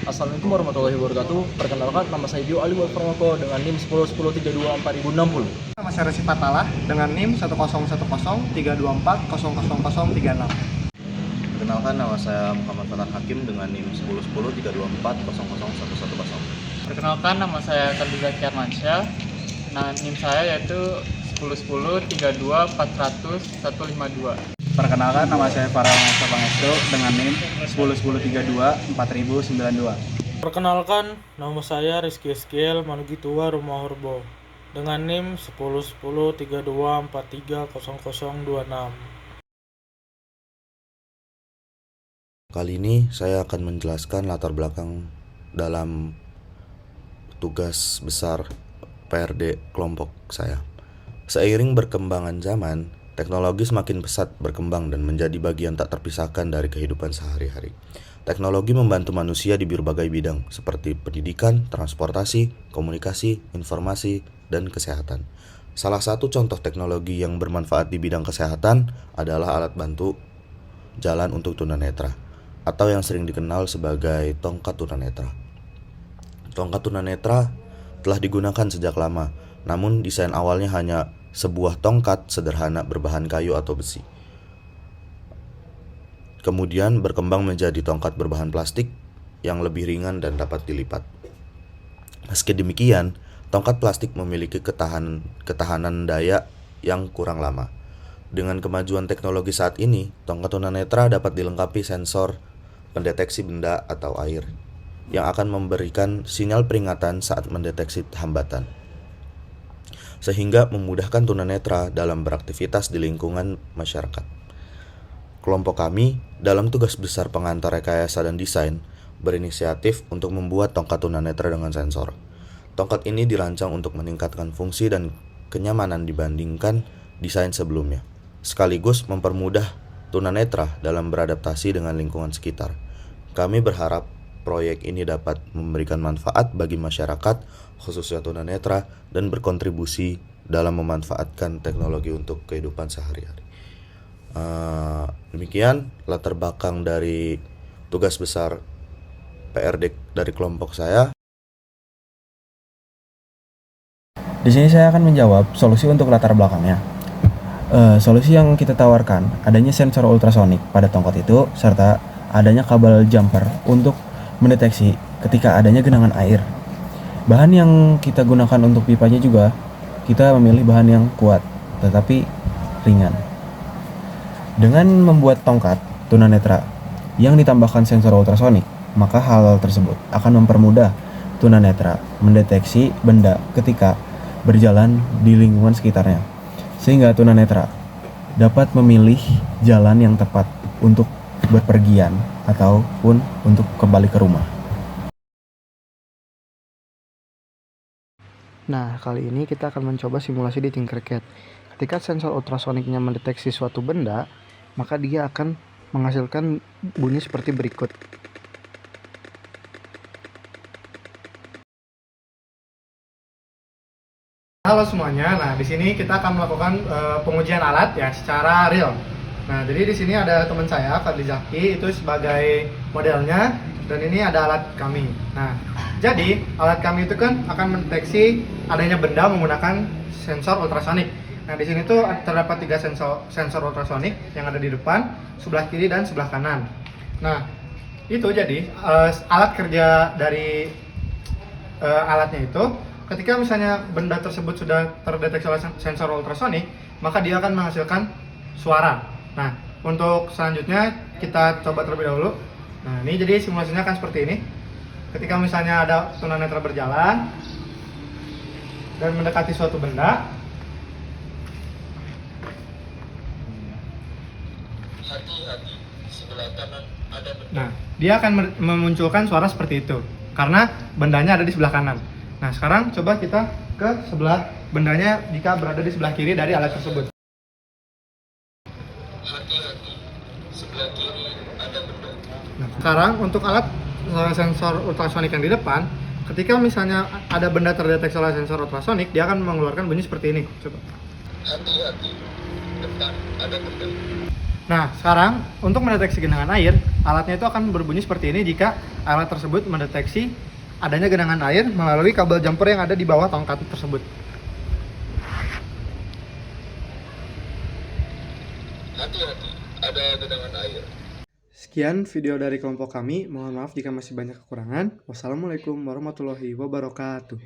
Assalamualaikum warahmatullahi wabarakatuh. Perkenalkan, nama saya Dio Ali Wolframoko dengan NIM 1010324060. Nama saya Resi Patalah dengan NIM 1010324000036. Perkenalkan, nama saya Muhammad Fathar Hakim dengan NIM 101032400110. Perkenalkan, nama saya Kandidat Kiarmansyah. Nah, NIM saya yaitu 101032400152. Perkenalkan, nama saya Farel Sabang Esto dengan NIM 1010324092. Perkenalkan, nama saya Rizky Eskiel Manugitua Rumah Horbo dengan NIM 101032430026. Kali ini saya akan menjelaskan latar belakang dalam tugas besar PRD kelompok saya. Seiring berkembangan zaman, teknologi semakin pesat berkembang dan menjadi bagian tak terpisahkan dari kehidupan sehari-hari. Teknologi membantu manusia di berbagai bidang seperti pendidikan, transportasi, komunikasi, informasi, dan kesehatan. Salah satu contoh teknologi yang bermanfaat di bidang kesehatan adalah alat bantu jalan untuk tunanetra, atau yang sering dikenal sebagai tongkat tunanetra. Tongkat tunanetra telah digunakan sejak lama, namun desain awalnya hanya sebuah tongkat sederhana berbahan kayu atau besi. Kemudian berkembang menjadi tongkat berbahan plastik yang lebih ringan dan dapat dilipat. Meski demikian, tongkat plastik memiliki ketahanan daya yang kurang lama. Dengan kemajuan teknologi saat ini, tongkat tunanetra dapat dilengkapi sensor pendeteksi benda atau air yang akan memberikan sinyal peringatan saat mendeteksi hambatan, sehingga memudahkan tunanetra dalam beraktivitas di lingkungan masyarakat. Kelompok kami dalam tugas besar pengantar rekayasa dan desain berinisiatif untuk membuat tongkat tunanetra dengan sensor. Tongkat ini dirancang untuk meningkatkan fungsi dan kenyamanan dibandingkan desain sebelumnya, sekaligus mempermudah tunanetra dalam beradaptasi dengan lingkungan sekitar. Kami berharap proyek ini dapat memberikan manfaat bagi masyarakat, khususnya tunanetra, dan berkontribusi dalam memanfaatkan teknologi untuk kehidupan sehari-hari. Demikian latar belakang dari tugas besar PRD dari kelompok saya. Di sini saya akan menjawab solusi untuk latar belakangnya. Solusi yang kita tawarkan adanya sensor ultrasonik pada tongkat itu serta adanya kabel jumper untuk mendeteksi ketika adanya genangan air. Bahan yang kita gunakan untuk pipanya juga kita memilih bahan yang kuat tetapi ringan. Dengan membuat tongkat tunanetra yang ditambahkan sensor ultrasonik, maka hal tersebut akan mempermudah tunanetra mendeteksi benda ketika berjalan di lingkungan sekitarnya, sehingga tunanetra dapat memilih jalan yang tepat untuk berpergian ataupun untuk kembali ke rumah. Nah, kali ini kita akan mencoba simulasi di Tinkercad. Ketika sensor ultrasoniknya mendeteksi suatu benda, maka dia akan menghasilkan bunyi seperti berikut. Halo semuanya. Nah, di sini kita akan melakukan pengujian alat ya secara real. Nah, jadi di sini ada teman saya, Fadli Zaki, itu sebagai modelnya, dan ini ada alat kami. Nah, jadi alat kami itu kan akan mendeteksi adanya benda menggunakan sensor ultrasonik. Nah, di sini tuh terdapat 3 sensor ultrasonik yang ada di depan, sebelah kiri dan sebelah kanan. Nah, itu jadi alat kerja dari alatnya itu, ketika misalnya benda tersebut sudah terdeteksi oleh sensor ultrasonik, maka dia akan menghasilkan suara. Nah, untuk selanjutnya kita coba terlebih dahulu. Nah, ini jadi simulasinya kan seperti ini. Ketika misalnya ada tunanetra berjalan dan mendekati suatu benda, Hati-hati, sebelah kanan ada benda. nah, dia akan memunculkan suara seperti itu karena bendanya ada di sebelah kanan. Nah, sekarang coba kita ke sebelah bendanya jika berada di sebelah kiri dari alat tersebut. Hati-hati, sebelah kiri ada benda. Nah, sekarang untuk alat sensor ultrasonik yang di depan, ketika misalnya ada benda terdeteksi oleh sensor ultrasonik, dia akan mengeluarkan bunyi seperti ini. Coba. Hati-hati, depan ada benda. Nah, sekarang untuk mendeteksi genangan air, alatnya itu akan berbunyi seperti ini jika alat tersebut mendeteksi adanya genangan air melalui kabel jumper yang ada di bawah tongkat tersebut. Hati-hati, ada genangan air. Sekian video dari kelompok kami. Mohon maaf jika masih banyak kekurangan. Wassalamualaikum warahmatullahi wabarakatuh.